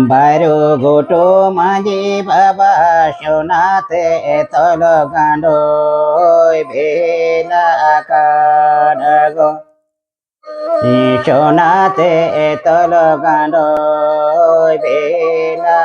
বারো গোটো মাঝি বাবা সোনাতে তল গান্ড ভেলা আকার গো সোনাতে তল গান্ড ভেলা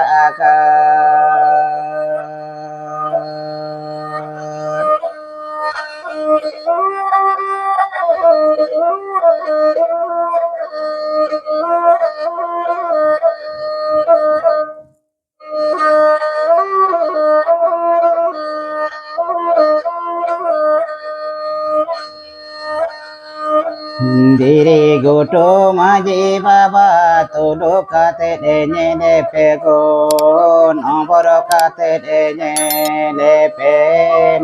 ধীরে গোটো মাঝে বাবা তোলো কাতে নেনে পেগো নম্বর কাতে নেলে পে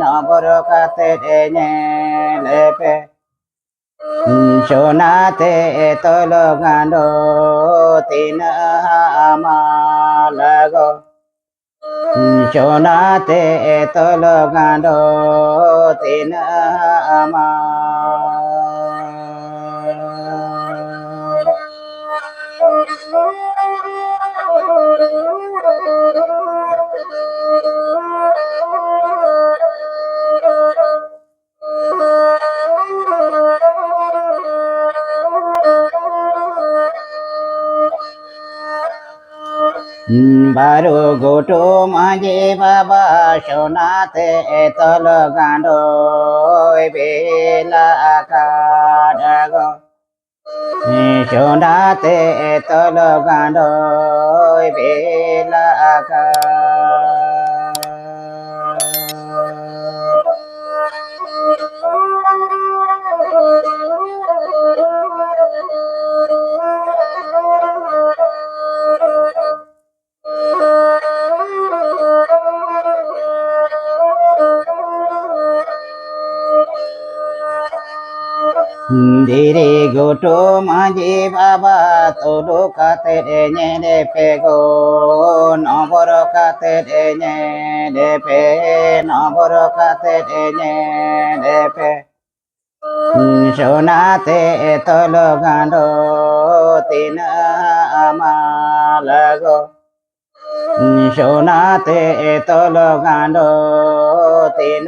নম্বর কাতে নেলে পে সোনাতে তল গান্ড তিন আমালাগো সোনাতে তল গান্ড তিন বারো গোটো মাঝে বাবা সোনাতে তল গান্ড বেলা আকার গো সোনাতে তল গান্ড বেলা ধীরে গোটো মাঝে বাবা তোলো কাতে নেনে পেগো নম্বর কাতে নেনে পে নম্বর কাতে নেনে পে সোনাতে তল গান্ড তিন আমালাগো সোনাতে তল গান্ড তিন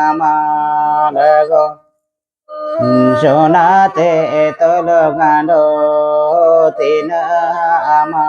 আমালাগো সোনাতে তল গান্ড তিন আমা